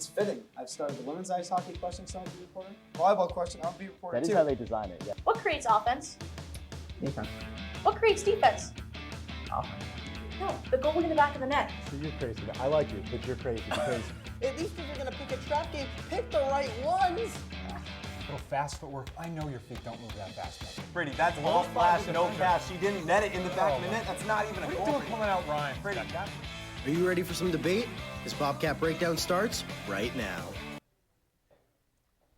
it's fitting. I've started the women's ice hockey question, so I'll be reporter. Volleyball question, I'll be reporter That is too. how they design it, yeah. What creates offense? Defense. What creates defense? Offense. No, the goalie in the back of the net. So you're crazy. I like you, but you're crazy because At least if you're gonna pick a trap game, pick the right ones. Little fast footwork. I know your feet don't move that fast. Brady, that's all flash, no pass. She didn't net it in the back of the net. That's not even a What are you goal. doing pulling out Ryan? Brady, Are you ready for some debate? This Bobcat Breakdown starts right now.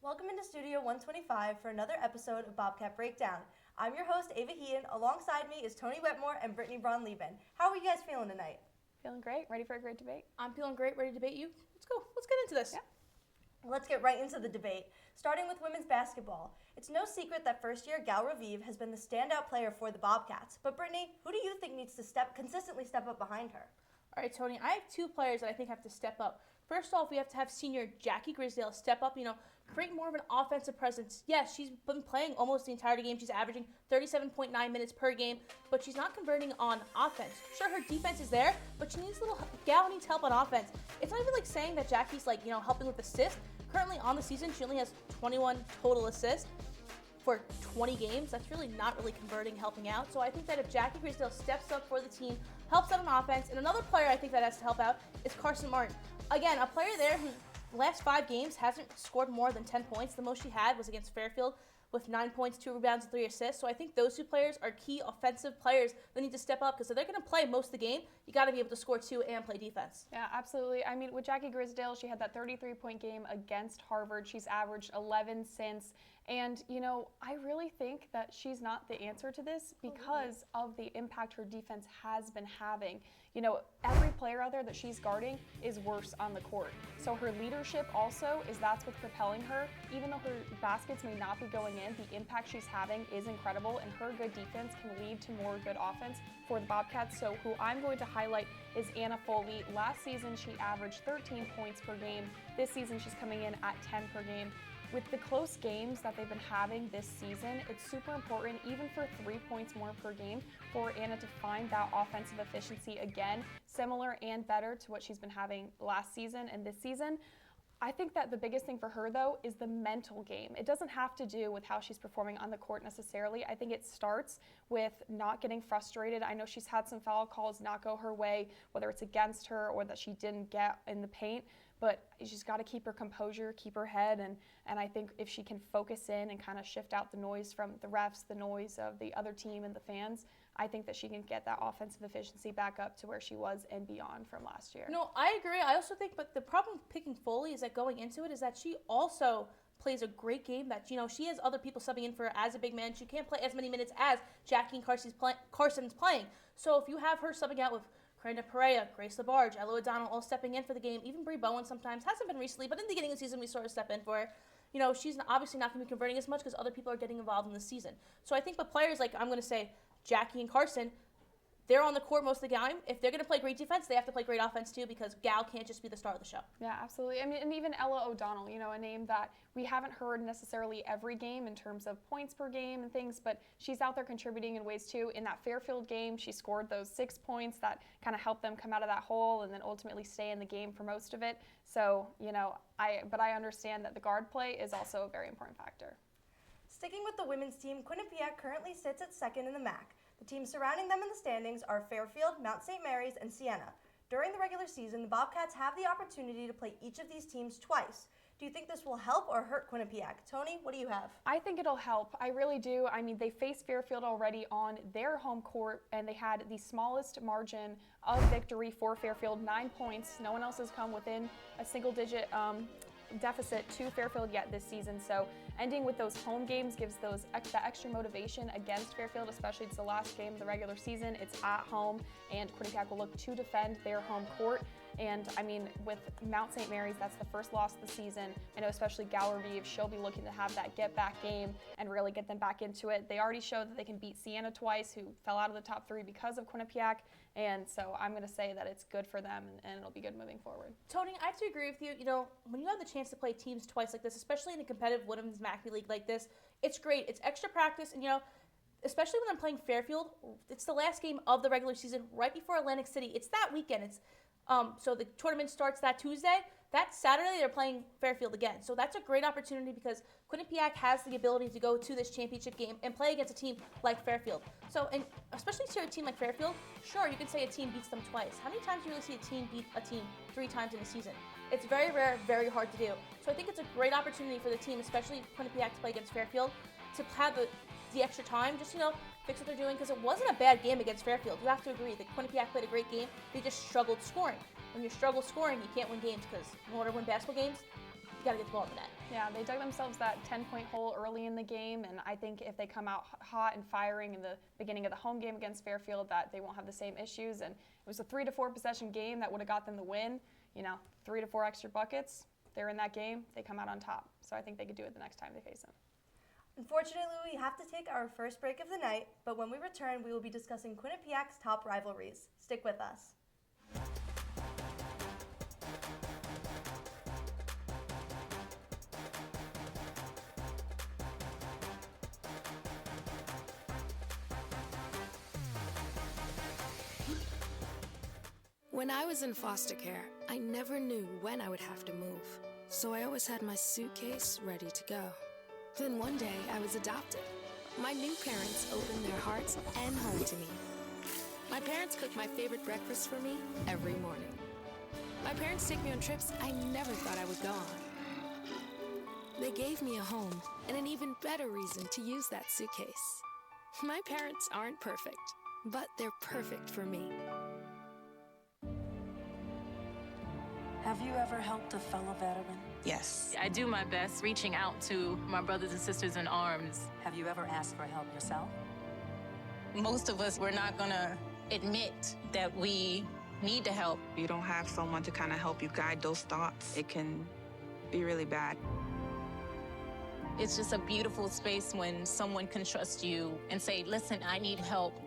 Welcome into Studio 125 for another episode of Bobcat Breakdown. I'm your host, Ava Heaton. Alongside me is Tony Wetmore and Brittany Braun-Lieben. How are you guys feeling tonight? Feeling great. Ready for a great debate? I'm feeling great, ready to debate you. Let's go. Let's get into this. Yeah. Let's get right into the debate, starting with women's basketball. It's no secret that first-year Gal Raviv has been the standout player for the Bobcats. But Brittany, who do you think needs to consistently step up behind her? All right, Tony, I have two players that I think have to step up. First off, we have to have senior Jackie Grisdale step up, create more of an offensive presence. Yes, she's been playing almost the entire game. She's averaging 37.9 minutes per game, but she's not converting on offense. Sure, her defense is there, but Gal needs help on offense. It's not even like saying that Jackie's helping with assists. Currently on the season, she only has 21 total assists for 20 games. That's really not really converting, helping out. So I think that if Jackie Grisdale steps up for the team, helps out on offense, and another player I think that has to help out is Carson Martin. Again, a player there who last 5 games hasn't scored more than 10 points. The most she had was against Fairfield with 9 points, 2 rebounds, and 3 assists. So I think those two players are key offensive players that need to step up because if they're going to play most of the game, you got to be able to score 2 and play defense. Yeah, absolutely. I mean, with Jackie Grisdale, she had that 33-point game against Harvard. She's averaged 11 since. And, I really think that she's not the answer to this because of the impact her defense has been having. Every player out there that she's guarding is worse on the court. So her leadership also that's what's propelling her. Even though her baskets may not be going in, the impact she's having is incredible, and her good defense can lead to more good offense for the Bobcats. So who I'm going to highlight is Anna Foley. Last season, she averaged 13 points per game. This season, she's coming in at 10 per game. With the close games that they've been having this season, it's super important, even for 3 points more per game, for Anna to find that offensive efficiency again, similar and better to what she's been having last season and this season. I think that the biggest thing for her, though, is the mental game. It doesn't have to do with how she's performing on the court necessarily. I think it starts with not getting frustrated. I know she's had some foul calls not go her way, whether it's against her or that she didn't get in the paint. But she's got to keep her composure, keep her head, and I think if she can focus in and kind of shift out the noise from the refs, the noise of the other team and the fans, I think that she can get that offensive efficiency back up to where she was and beyond from last year. No, I agree. I also think, but the problem with picking Foley is that going into it is that she also plays a great game that, she has other people subbing in for her as a big man. She can't play as many minutes as Jackie and Carson's playing. So if you have her subbing out with Karina Perea, Grace LaBarge, Ella O'Donnell all stepping in for the game. Even Bree Bowen sometimes. Hasn't been recently, but in the beginning of the season we saw her step in for her. She's obviously not going to be converting as much because other people are getting involved in the season. So I think with players like, I'm going to say, Jackie and Carson, they're on the court most of the game. If they're going to play great defense, they have to play great offense too because Gal can't just be the star of the show. Yeah, absolutely. I mean, and even Ella O'Donnell, a name that we haven't heard necessarily every game in terms of points per game and things, but she's out there contributing in ways too. In that Fairfield game, she scored those 6 points that kind of helped them come out of that hole and then ultimately stay in the game for most of it. So, I understand that the guard play is also a very important factor. Sticking with the women's team, Quinnipiac currently sits at second in the MAC. The teams surrounding them in the standings are Fairfield, Mount St. Mary's, and Siena. During the regular season, the Bobcats have the opportunity to play each of these teams twice. Do you think this will help or hurt Quinnipiac? Tony, what do you have? I think it'll help. I really do. I mean, they faced Fairfield already on their home court, and they had the smallest margin of victory for Fairfield, 9 points. No one else has come within a single-digit deficit to Fairfield yet this season. So ending with those home games gives that extra motivation against Fairfield, especially it's the last game of the regular season. It's at home, and Quinnipiac will look to defend their home court. And I mean, with Mount St. Mary's, that's the first loss of the season. I know especially Gal Raviv, she'll be looking to have that get-back game and really get them back into it. They already showed that they can beat Siena twice, who fell out of the top 3 because of Quinnipiac. And so I'm going to say that it's good for them, and it'll be good moving forward. Tony, I have to agree with you. When you have the chance to play teams twice like this, especially in a competitive women's MACB league like this, it's great. It's extra practice, and especially when I'm playing Fairfield, it's the last game of the regular season right before Atlantic City. It's that weekend. It's So the tournament starts that Tuesday. That Saturday, they're playing Fairfield again. So that's a great opportunity because Quinnipiac has the ability to go to this championship game and play against a team like Fairfield. So, and especially to a team like Fairfield, sure, you can say a team beats them twice. How many times do you really see a team beat a team 3 times in a season? It's very rare, very hard to do. So I think it's a great opportunity for the team, especially Quinnipiac, to play against Fairfield, to have the extra time, just, fix what they're doing, because it wasn't a bad game against Fairfield. You have to agree that Quinnipiac played a great game. They just struggled scoring. When you struggle scoring, you can't win games, because in order to win basketball games, you got to get the ball in the net. Yeah, they dug themselves that 10-point hole early in the game, and I think if they come out hot and firing in the beginning of the home game against Fairfield, that they won't have the same issues. And it was a 3 to 4 possession game that would have got them the win. 3 to 4 extra buckets. They're in that game. They come out on top. So I think they could do it the next time they face them. Unfortunately, we have to take our first break of the night, but when we return, we will be discussing Quinnipiac's top rivalries. Stick with us. When I was in foster care, I never knew when I would have to move, so I always had my suitcase ready to go. Then one day, I was adopted. My new parents opened their hearts and home to me. My parents cook my favorite breakfast for me every morning. My parents take me on trips I never thought I would go on. They gave me a home and an even better reason to use that suitcase. My parents aren't perfect, but they're perfect for me. Have you ever helped a fellow veteran? Yes. I do my best reaching out to my brothers and sisters in arms. Have you ever asked for help yourself? Most of us, we're not gonna admit that we need to help. You don't have someone to kind of help you guide those thoughts. It can be really bad. It's just a beautiful space when someone can trust you and say, listen, I need help.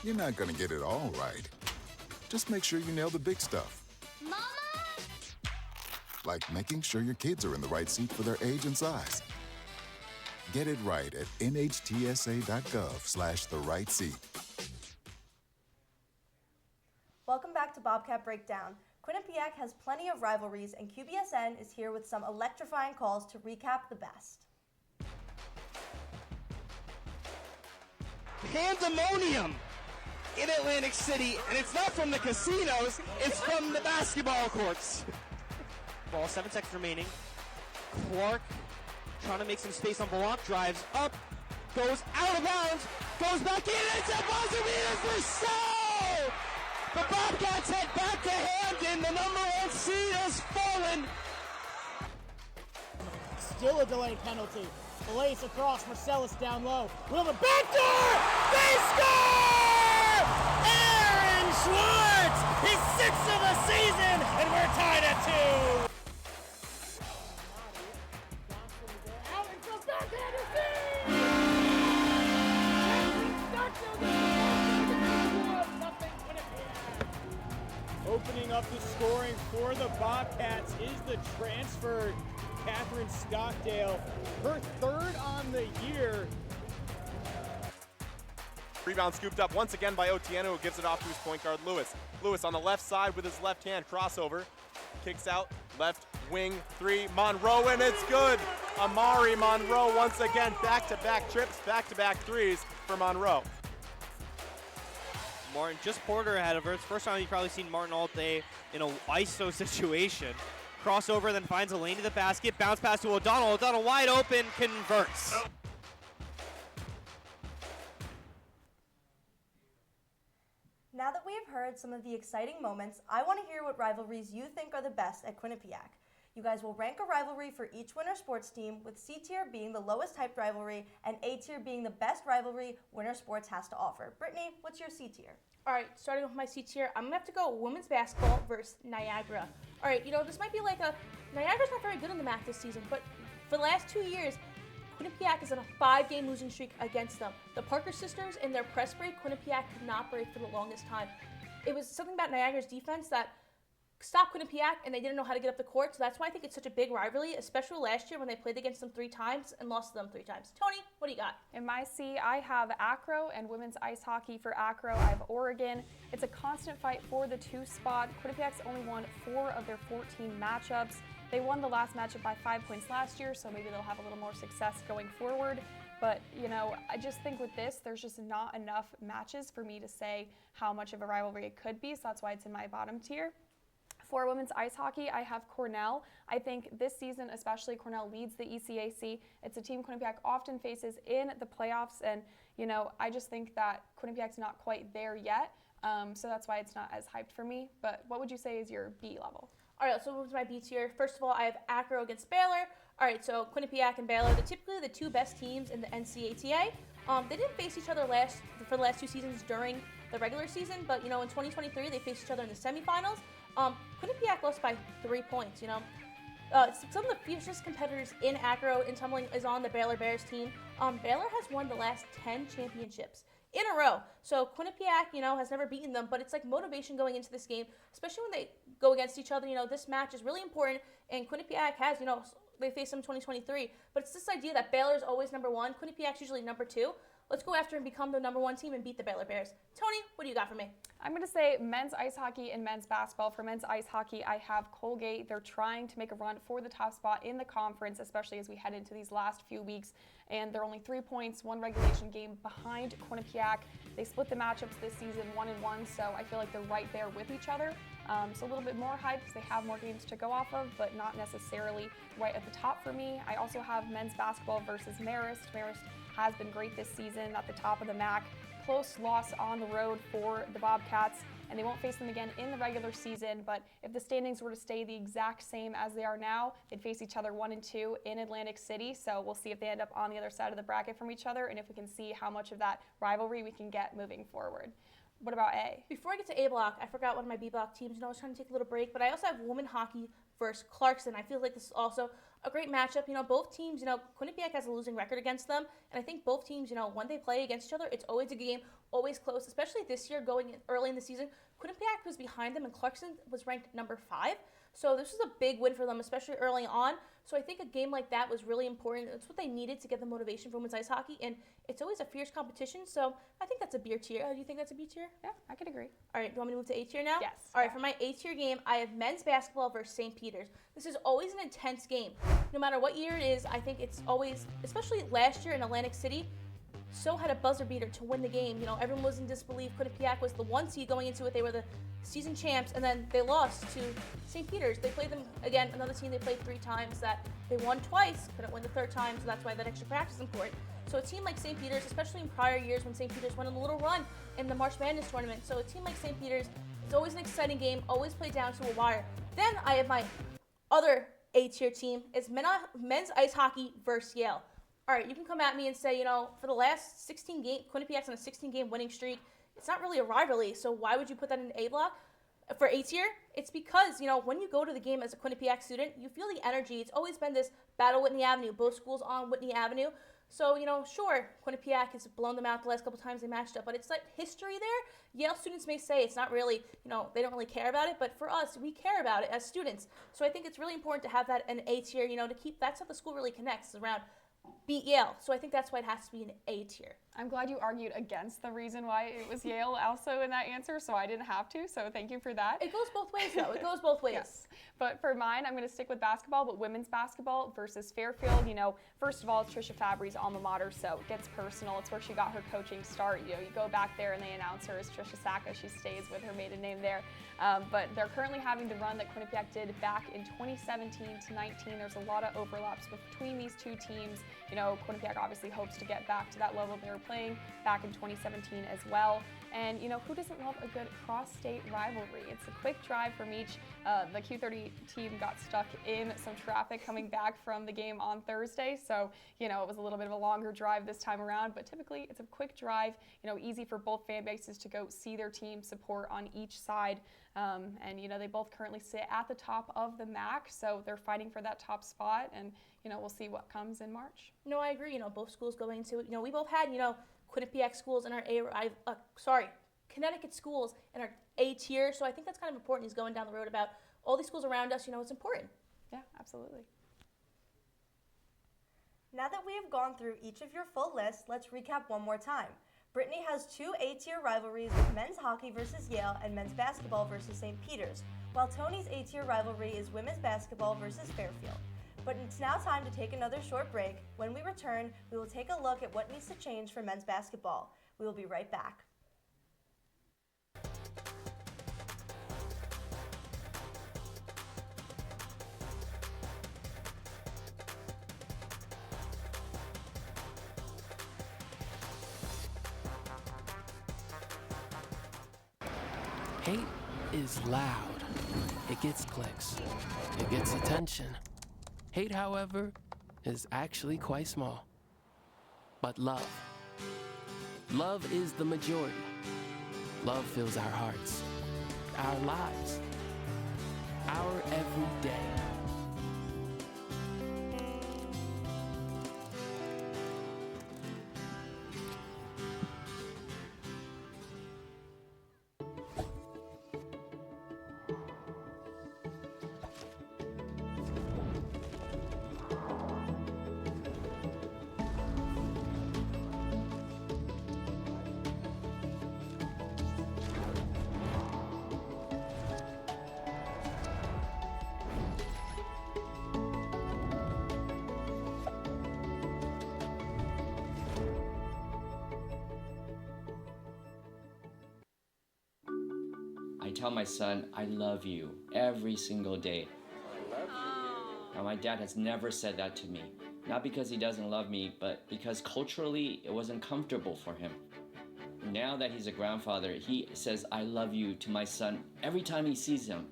You're not gonna get it all right. Just make sure you nail the big stuff. Mama! Like making sure your kids are in the right seat for their age and size. Get it right at nhtsa.gov/the-right-seat. Welcome back to Bobcat Breakdown. Quinnipiac has plenty of rivalries, and QBSN is here with some electrifying calls to recap the best. Pandemonium in Atlantic City, and it's not from the casinos, it's from the basketball courts. Ball, 7 seconds remaining. Clark trying to make some space on block, drives up, goes out of bounds, goes back in, and it's a buzzer beater for so! The Bobcats head back to Hamden, the #1 seed has fallen. Still a delayed penalty. Blaze across, Marcellus down low. Wilma backdoor! They score! Aaron Schwartz! His 6th of the season, and we're tied at 2. Out and from backhander Opening up the scoring for the Bobcats is the transfer, Catherine Stockdale, her 3rd on the year. Rebound scooped up once again by Otieno, who gives it off to his point guard, Lewis. Lewis on the left side with his left hand, crossover. Kicks out, left wing, 3, Monroe, and it's good! Amari Monroe once again, back-to-back trips, back-to-back 3s for Monroe. Martin, just Porter ahead of her. It's the first time you've probably seen Martin all day in a ISO situation. Crossover, then finds a lane to the basket. Bounce pass to O'Donnell. O'Donnell wide open, converts. Now that we have heard some of the exciting moments, I want to hear what rivalries you think are the best at Quinnipiac. You guys will rank a rivalry for each winter sports team, with C tier being the lowest hyped rivalry and A tier being the best rivalry winter sports has to offer. Brittany, what's your C tier? All right, starting with my C tier, I'm going to have to go women's basketball versus Niagara. All right, this might be like Niagara's not very good in the MAC this season, but for the last 2 years, Quinnipiac is on a 5-game losing streak against them. The Parker sisters, in their press break, Quinnipiac could not break for the longest time. it was something about Niagara's defense that stopped Quinnipiac, and they didn't know how to get up the court. So that's why I think it's such a big rivalry, especially last year when they played against them 3 times and lost to them 3 times. Tony, what do you got? In my C, I have Acro and women's ice hockey. For Acro, I have Oregon. It's a constant fight for the 2 spot. Quinnipiac's only won 4 of their 14 matchups. They won the last matchup by 5 points last year, so maybe they'll have a little more success going forward. But, you know, I just think with this, there's just not enough matches for me to say how much of a rivalry it could be, so that's why it's in my bottom tier. For women's ice hockey, I have Cornell. I think this season, especially, Cornell leads the ECAC. It's a team Quinnipiac often faces in the playoffs, and, you know, I just think that Quinnipiac's not quite there yet, so that's why it's not as hyped for me. But what would you say is your B level? All right, so what's my B tier? First of all, I have Acro against Baylor. All right, so Quinnipiac and Baylor, they're typically the 2 best teams in the NCATA. They didn't face each other for the last 2 seasons during the regular season, but, you know, in 2023, they faced each other in the semifinals. Quinnipiac lost by 3 points, you know. Some of the fiercest competitors in Acro in tumbling is on the Baylor Bears team. Baylor has won the last 10 championships in a row. So Quinnipiac, you know, has never beaten them, but it's like motivation going into this game, especially when they go against each other. You know, this match is really important, and Quinnipiac has, you know, they faced them in 2023, but it's this idea that Baylor's always number 1, Quinnipiac's usually number 2. Let's go after and become the number 1 team and beat the Baylor Bears. Tony, what do you got for me? I'm going to say men's ice hockey and men's basketball. For men's ice hockey, I have Colgate. They're trying to make a run for the top spot in the conference, especially as we head into these last few weeks. And they're only 3 points, 1 regulation game behind Quinnipiac. They split the matchups this season 1-1, so I feel like they're right there with each other. So a little bit more hype because they have more games to go off of, but not necessarily right at the top for me. I also have men's basketball versus Marist. Marist has been great this season at the top of the MAC. Close loss on the road for the Bobcats, and they won't face them again in the regular season, but if the standings were to stay the exact same as they are now, they'd face each other 1 and 2 in Atlantic City, so we'll see if they end up on the other side of the bracket from each other, and if we can see how much of that rivalry we can get moving forward. What about A? Before I get to A block, I forgot one of my B block teams. You know, I was trying to take a little break, but I also have women hockey versus Clarkson. I feel like this is also a great matchup. You know, both teams, you know, Quinnipiac has a losing record against them, and I think both teams, you know, when they play against each other, it's always a game, always close, especially this year going early in the season. Quinnipiac was behind them, and Clarkson was ranked number 5. So this was a big win for them, especially early on. So I think a game like that was really important. It's what they needed to get the motivation for women's ice hockey, and it's always a fierce competition. So I think that's a B tier. Do you think that's a B tier? Yeah, I could agree. All right, do you want me to move to A tier now? Yes. All right, for my A tier game, I have men's basketball versus St. Peter's. This is always an intense game. No matter what year it is, I think it's always, especially last year in Atlantic City, So had a buzzer beater to win the game. You know, everyone was in disbelief. Quinnipiac was the 1 seed going into it. They were the season champs, and then they lost to St. Peter's. They played them again, another team they played 3 times that they won twice, couldn't win the 3rd time, so that's why that extra practice is important. So a team like St. Peter's, especially in prior years when St. Peter's went on a little run in the March Madness tournament, so a team like St. Peter's, it's always an exciting game, always played down to a wire. Then I have my other A-tier team. It's men's ice hockey versus Yale. All right, you can come at me and say, you know, for the last 16 games, Quinnipiac's on a 16-game winning streak. It's not really a rivalry, so why would you put that in A block? For A tier, it's because, you know, when you go to the game as a Quinnipiac student, you feel the energy. It's always been this battle Whitney Avenue, both schools on Whitney Avenue. So, you know, sure, Quinnipiac has blown them out the last couple times they matched up, but it's like history there. Yale students may say it's not really, you know, they don't really care about it, but for us, we care about it as students. So I think it's really important to have that in A tier, you know, to keep, that's how the school really connects around beat Yale. So I think that's why it has to be an A tier. I'm glad you argued against the reason why it was Yale also in that answer, so I didn't have to, so thank you for that. It goes both ways, though. It goes both ways. Yes. But for mine, I'm going to stick with basketball, but women's basketball versus Fairfield. You know, first of all, it's Trisha Fabry's alma mater, so it gets personal. It's where she got her coaching start. You know, you go back there and they announce her as Trisha Sacca. She stays with her maiden name there. But they're currently having the run that Quinnipiac did back in 2017 to 19. There's a lot of overlaps between these two teams. You know, Quinnipiac obviously hopes to get back to that level they were playing back in 2017 as well. And, you know, who doesn't love a good cross-state rivalry? It's a quick drive from each. The Q30 team got stuck in some traffic coming back from the game on Thursday. So, you know, it was a little bit of a longer drive this time around, but typically it's a quick drive, you know, easy for both fan bases to go see their team support on each side. And, you know, they both currently sit at the top of the MAC, so they're fighting for that top spot. And, you know, we'll see what comes in March. No, I agree. You know, both schools going to, you know, we both had, you know, Quinnipiac schools in our Connecticut schools in our A tier. So I think that's kind of important. He's going down the road about all these schools around us. It's important. Yeah, absolutely. Now that we have gone through each of your full lists, let's recap one more time. Brittany has 2 A-tier rivalries with men's hockey versus Yale and men's basketball versus St. Peter's, while Tony's A-tier rivalry is women's basketball versus Fairfield. But it's now time to take another short break. When we return, we will take a look at what needs to change for men's basketball. We will be right back. Hate is loud. It gets clicks. It gets attention. Hate, however, is actually quite small. But love. Love is the majority. Love fills our hearts, our lives, our everyday. I tell my son, I love you every single day. Now, my dad has never said that to me. Not because he doesn't love me, but because culturally it wasn't comfortable for him. Now that he's a grandfather, he says, I love you to my son every time he sees him.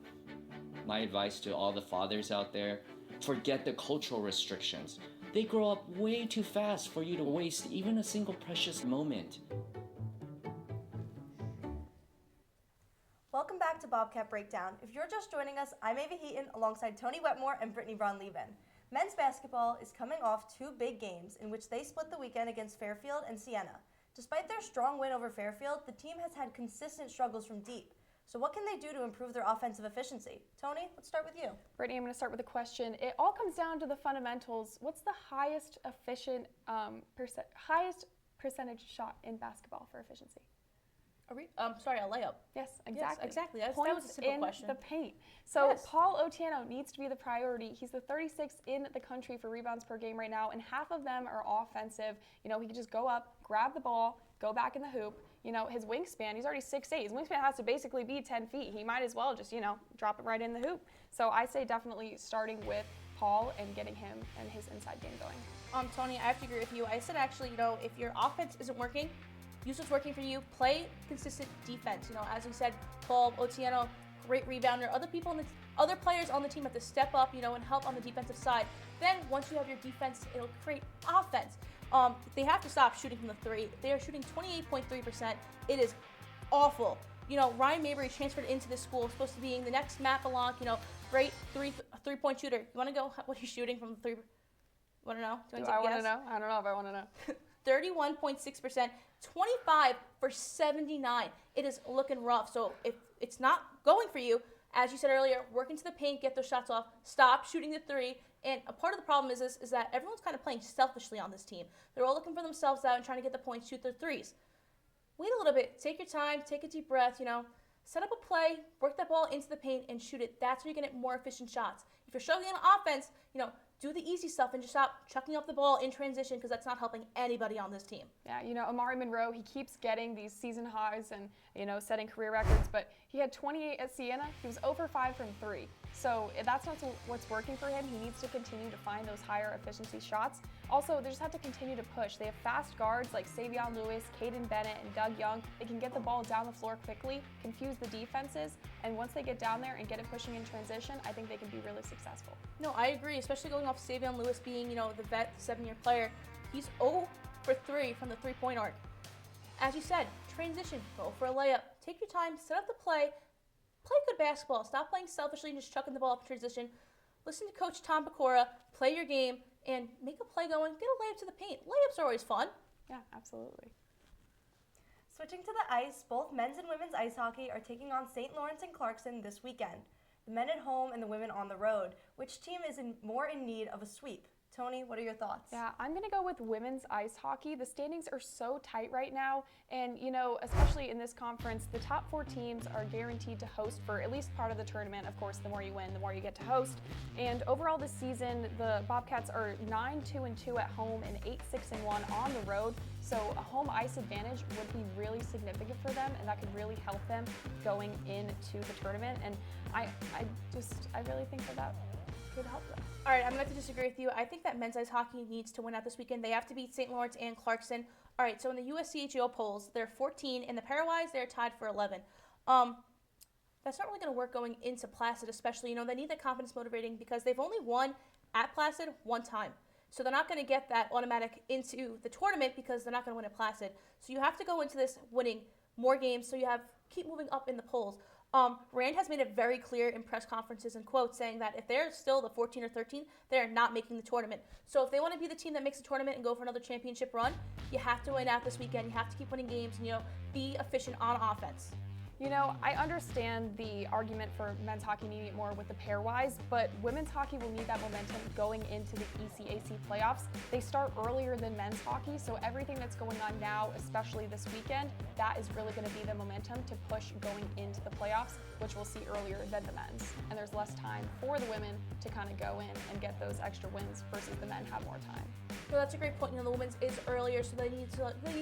My advice to all the fathers out there, forget the cultural restrictions. They grow up way too fast for you to waste even a single precious moment. Welcome back to Bobcat Breakdown. If you're just joining us, I'm Ava Heaton alongside Tony Wetmore and Brittany Braun-Levin. Men's basketball is coming off 2 big games in which they split the weekend against Fairfield and Siena. Despite their strong win over Fairfield, the team has had consistent struggles from deep. So what can they do to improve their offensive efficiency? Tony, let's start with you. Brittany, I'm going to start with a question. It all comes down to the fundamentals. What's the highest highest percentage shot in basketball for efficiency? A layup. Yes, exactly. Yes, exactly. That Points was a simple in question. the paint. So Yes. Paul Otieno needs to be the priority. He's the 36th in the country for rebounds per game right now, and half of them are offensive. He can just go up, grab the ball, go back in the hoop. His wingspan, he's already 6'8". His wingspan has to basically be 10 feet. He might as well just, drop it right in the hoop. So I say definitely starting with Paul and getting him and his inside game going. Tony, I have to agree with you. I said actually, if your offense isn't working, use what's working for you. Play consistent defense. As we said, Paul Otieno, great rebounder. Other players on the team have to step up, and help on the defensive side. Then once you have your defense, it'll create offense. They have to stop shooting from the 3. They are shooting 28.3%. It is awful. Ryan Mabry transferred into this school, supposed to be the next Matt Blanc, great three-point shooter. You want to go what he's shooting from the 3? Want to know? Do I want to know? I don't know if I want to know. 31.6%, 25 for 79. It is looking rough. So if it's not going for you, as you said earlier, work into the paint, get those shots off, stop shooting the 3. And a part of the problem is that everyone's kind of playing selfishly on this team. They're all looking for themselves out and trying to get the points, shoot their 3s. Wait a little bit. Take your time. Take a deep breath. Set up a play, work that ball into the paint, and shoot it. That's where you're going to get more efficient shots. If you're struggling on offense, do the easy stuff and just stop chucking up the ball in transition because that's not helping anybody on this team. Yeah, Amari Monroe, he keeps getting these season highs and, setting career records, but he had 28 at Siena. He was 0 for 5 from 3. So if that's not what's working for him. He needs to continue to find those higher efficiency shots. Also, they just have to continue to push. They have fast guards like Savion Lewis, Caden Bennett, and Doug Young. They can get the ball down the floor quickly, confuse the defenses, and once they get down there and get it pushing in transition, I think they can be really successful. No, I agree, especially going off Savion Lewis being, the vet, 7-year player. He's 0 for 3 from the 3-point arc. As you said, transition, go for a layup. Take your time, set up the play good basketball. Stop playing selfishly and just chucking the ball up in transition. Listen to Coach Tom Pecora, play your game, and make a play going. Get a layup to the paint. Layups are always fun. Yeah, absolutely. Switching to the ice, both men's and women's ice hockey are taking on St. Lawrence and Clarkson this weekend. The men at home and the women on the road. Which team is more in need of a sweep? Tony, what are your thoughts? Yeah, I'm going to go with women's ice hockey. The standings are so tight right now, and especially in this conference, the top 4 teams are guaranteed to host for at least part of the tournament. Of course, the more you win, the more you get to host. And overall this season, the Bobcats are 9-2-2 at home and 8-6-1 on the road. So a home ice advantage would be really significant for them, and that could really help them going into the tournament. And I really think that could help them. All right, I'm going to have to disagree with you. I think that men's ice hockey needs to win out this weekend. They have to beat St. Lawrence and Clarkson. All right, so in the USCHO polls, they're 14. In the pairwise, they're tied for 11. That's not really going to work going into Placid, especially. They need that confidence motivating because they've only won at Placid one time. So they're not going to get that automatic into the tournament because they're not going to win at Placid. So you have to go into this winning more games so you keep moving up in the polls. Rand has made it very clear in press conferences and quotes saying that if they're still the 14 or 13, they're not making the tournament. So if they want to be the team that makes the tournament and go for another championship run, you have to win out this weekend. You have to keep winning games and, be efficient on offense. I understand the argument for men's hockey needing it more with the pairwise, but women's hockey will need that momentum going into the ECAC playoffs. They start earlier than men's hockey, so everything that's going on now, especially this weekend, that is really going to be the momentum to push going into the playoffs, which we'll see earlier than the men's. And there's less time for the women to kind of go in and get those extra wins versus the men have more time. Well, that's a great point. The women's is earlier, so they need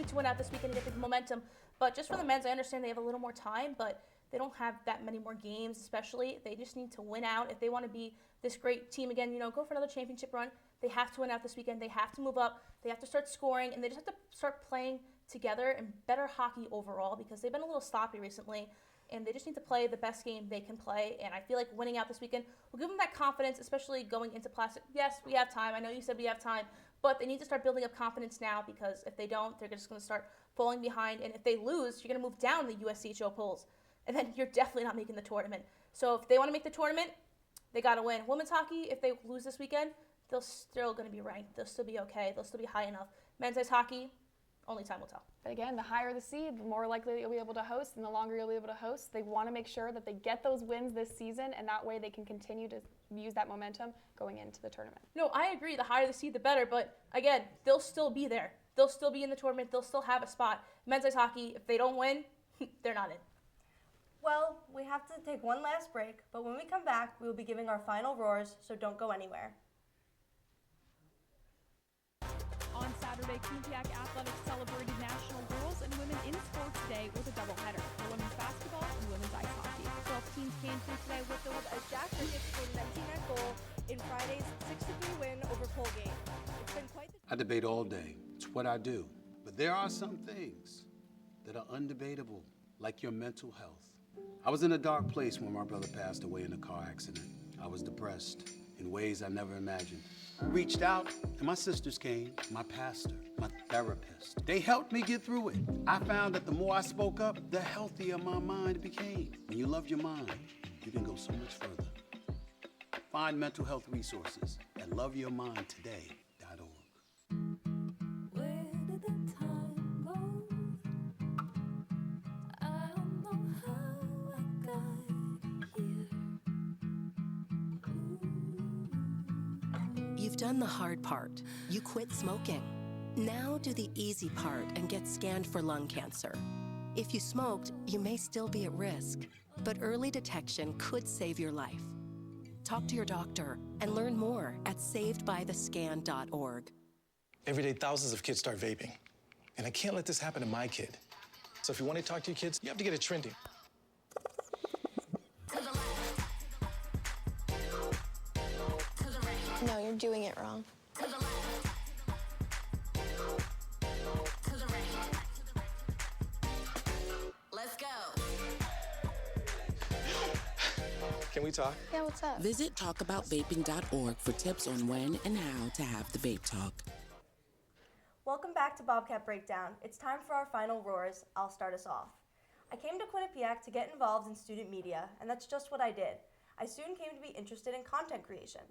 to win out this weekend and get the momentum. But just for the men's, I understand they have a little more time, but they don't have that many more games, especially. They just need to win out. If they want to be this great team again, go for another championship run, they have to win out this weekend. They have to move up. They have to start scoring, and they just have to start playing together and better hockey overall because they've been a little sloppy recently, and they just need to play the best game they can play. And I feel like winning out this weekend will give them that confidence, especially going into Placid. Yes, we have time. I know you said we have time, but they need to start building up confidence now because if they don't, they're just going to start falling behind. And if they lose, you're going to move down the USCHO polls, and then you're definitely not making the tournament. So if they want to make the tournament, they got to win. Women's hockey, if they lose this weekend, they're still going to be ranked. They'll still be okay. They'll still be high enough. Men's ice hockey, only time will tell. But again, the higher the seed, the more likely you'll be able to host, and the longer you'll be able to host. They want to make sure that they get those wins this season, and that way they can continue to use that momentum going into the tournament. No, I agree. The higher the seed, the better. But again, they'll still be there. They'll still be in the tournament. They'll still have a spot. Men's ice hockey, if they don't win, they're not in. Well, we have to take one last break, but when we come back, we will be giving our final roars, so don't go anywhere. On Saturday, Quinnipiac Athletics celebrated National Girls and Women in Sports Day with a doubleheader for women's basketball and women's ice hockey. 12 teams came through today with As Jack Ricketts scored a 19-net goal in Friday's 6-3 win over Colgate. It's been quite the... I debate all day. It's what I do. But there are some things that are undebatable, like your mental health. I was in a dark place when my brother passed away in a car accident. I was depressed in ways I never imagined. I reached out, and my sisters came, my pastor, my therapist. They helped me get through it. I found that the more I spoke up, the healthier my mind became. When you love your mind, you can go so much further. Find mental health resources at loveyourmindtoday.org. You've done the hard part. You quit smoking. Now do the easy part and get scanned for lung cancer. If you smoked, you may still be at risk, but early detection could save your life. Talk to your doctor and learn more at savedbythescan.org. Every day, thousands of kids start vaping, and I can't let this happen to my kid. So if you want to talk to your kids, you have to get it trending. No, you're doing it wrong. Let's go. Can we talk? Yeah, what's up? Visit talkaboutvaping.org for tips on when and how to have the vape talk. Welcome back to Bobcat Breakdown. It's time for our final roars. I'll start us off. I came to Quinnipiac to get involved in student media, and that's just what I did. I soon came to be interested in content creation.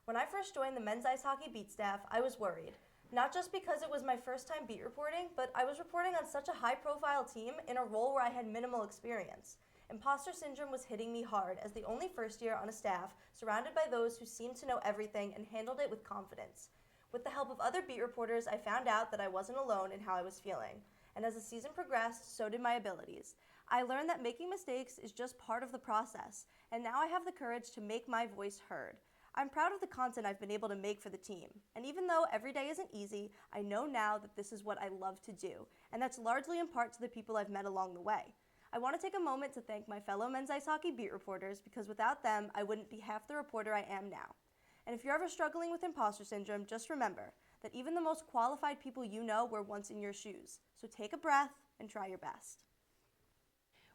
When I first joined the men's ice hockey beat staff, I was worried. Not just because it was my first time beat reporting, but I was reporting on such a high-profile team in a role where I had minimal experience. Imposter syndrome was hitting me hard as the only first year on a staff surrounded by those who seemed to know everything and handled it with confidence. With the help of other beat reporters, I found out that I wasn't alone in how I was feeling. And as the season progressed, so did my abilities. I learned that making mistakes is just part of the process, and now I have the courage to make my voice heard. I'm proud of the content I've been able to make for the team, and even though every day isn't easy, I know now that this is what I love to do, and that's largely in part to the people I've met along the way. I want to take a moment to thank my fellow men's ice hockey beat reporters because without them, I wouldn't be half the reporter I am now. And if you're ever struggling with imposter syndrome, just remember that even the most qualified people you know were once in your shoes. So take a breath and try your best.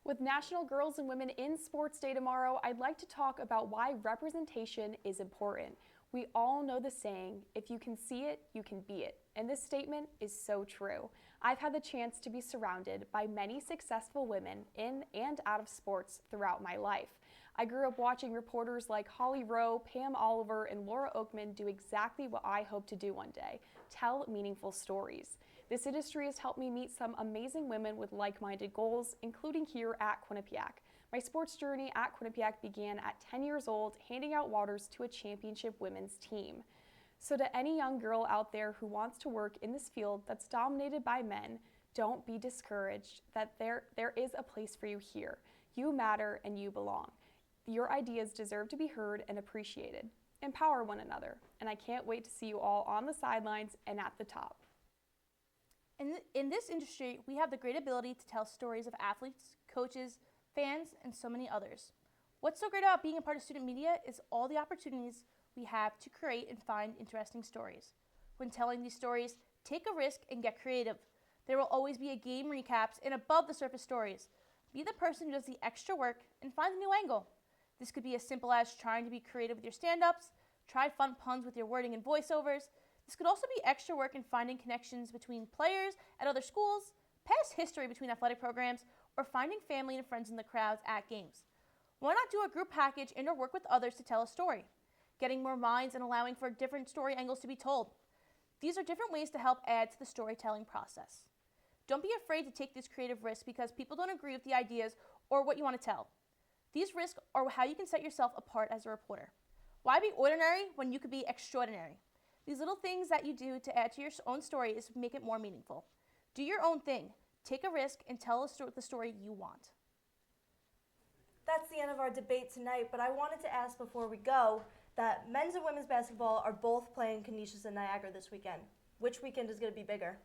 With National Girls and Women in Sports Day tomorrow, I'd like to talk about why representation is important. We all know the saying, if you can see it, you can be it. And this statement is so true. I've had the chance to be surrounded by many successful women in and out of sports throughout my life. I grew up watching reporters like Holly Rowe, Pam Oliver, and Laura Oakman do exactly what I hope to do one day, tell meaningful stories. This industry has helped me meet some amazing women with like-minded goals, including here at Quinnipiac. My sports journey at Quinnipiac began at 10 years old, handing out waters to a championship women's team. So to any young girl out there who wants to work in this field that's dominated by men, don't be discouraged that there is a place for you here. You matter and you belong. Your ideas deserve to be heard and appreciated. Empower one another, and I can't wait to see you all on the sidelines and at the top. In this industry, we have the great ability to tell stories of athletes, coaches, fans, and so many others. What's so great about being a part of student media is all the opportunities we have to create and find interesting stories. When telling these stories, take a risk and get creative. There will always be a game recaps and above the surface stories. Be the person who does the extra work and find a new angle. This could be as simple as trying to be creative with your stand-ups, try fun puns with your wording and voiceovers. This could also be extra work in finding connections between players at other schools, past history between athletic programs, or finding family and friends in the crowds at games. Why not do a group package and or work with others to tell a story? Getting more minds and allowing for different story angles to be told. These are different ways to help add to the storytelling process. Don't be afraid to take this creative risk because people don't agree with the ideas or what you want to tell. These risks are how you can set yourself apart as a reporter. Why be ordinary when you could be extraordinary? These little things that you do to add to your own story is make it more meaningful. Do your own thing. Take a risk and tell the story you want. That's the end of our debate tonight, but I wanted to ask before we go that men's and women's basketball are both playing Canisius and Niagara this weekend. Which weekend is going to be bigger?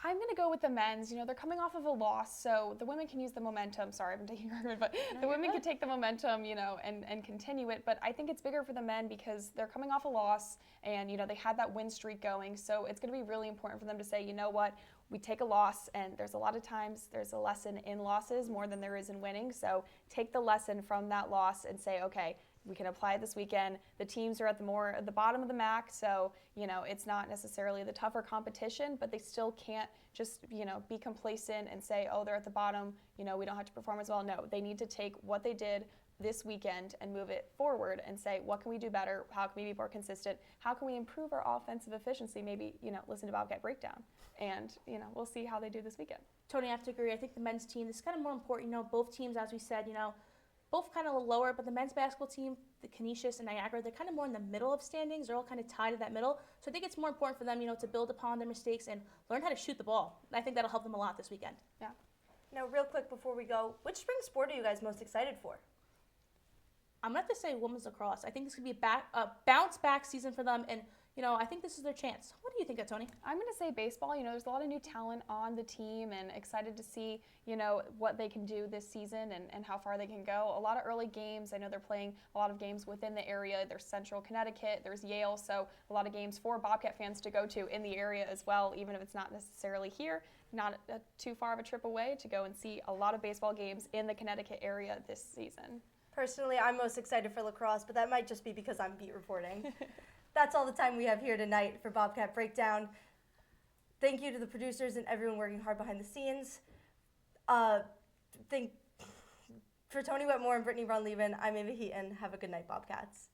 I'm going to go with the men's. They're coming off of a loss, so the women can use the momentum. Sorry, I'm taking your argument, but the women can take the momentum, and continue it. But I think it's bigger for the men because they're coming off a loss, and, they had that win streak going. So it's going to be really important for them to say, you know what, we take a loss, and there's a lot of times there's a lesson in losses more than there is in winning. So take the lesson from that loss and say, okay, we can apply it this weekend. The teams are at the bottom of the MAC, so it's not necessarily the tougher competition, but they still can't just be complacent and say, oh, they're at the bottom, we don't have to perform as well. No, they need to take what they did this weekend and move it forward and say, what can we do better? How can we be more consistent? How can we improve our offensive efficiency? Maybe listen to Bobcat Breakdown, and we'll see how they do this weekend. Tony, I have to agree. I think the men's team, this is kind of more important. Both teams, as we said, both kind of lower, but the men's basketball team, the Canisius and Niagara, they're kind of more in the middle of standings. They're all kind of tied to that middle. So I think it's more important for them, to build upon their mistakes and learn how to shoot the ball. I think that'll help them a lot this weekend. Yeah. Now, real quick before we go, which spring sport are you guys most excited for? I'm going to have to say women's lacrosse. I think this could be a bounce-back season for them, and I think this is their chance. What do you think, Tony? I'm going to say baseball. There's a lot of new talent on the team, and excited to see, what they can do this season and how far they can go. A lot of early games. I know they're playing a lot of games within the area. There's Central Connecticut, there's Yale, so a lot of games for Bobcat fans to go to in the area as well, even if it's not necessarily here, not too far of a trip away to go and see a lot of baseball games in the Connecticut area this season. Personally, I'm most excited for lacrosse, but that might just be because I'm beat reporting. That's all the time we have here tonight for Bobcat Breakdown. Thank you to the producers and everyone working hard behind the scenes. For Tony Wetmore and Brittany Ronleben, I'm Ava Heaton. Have a good night, Bobcats.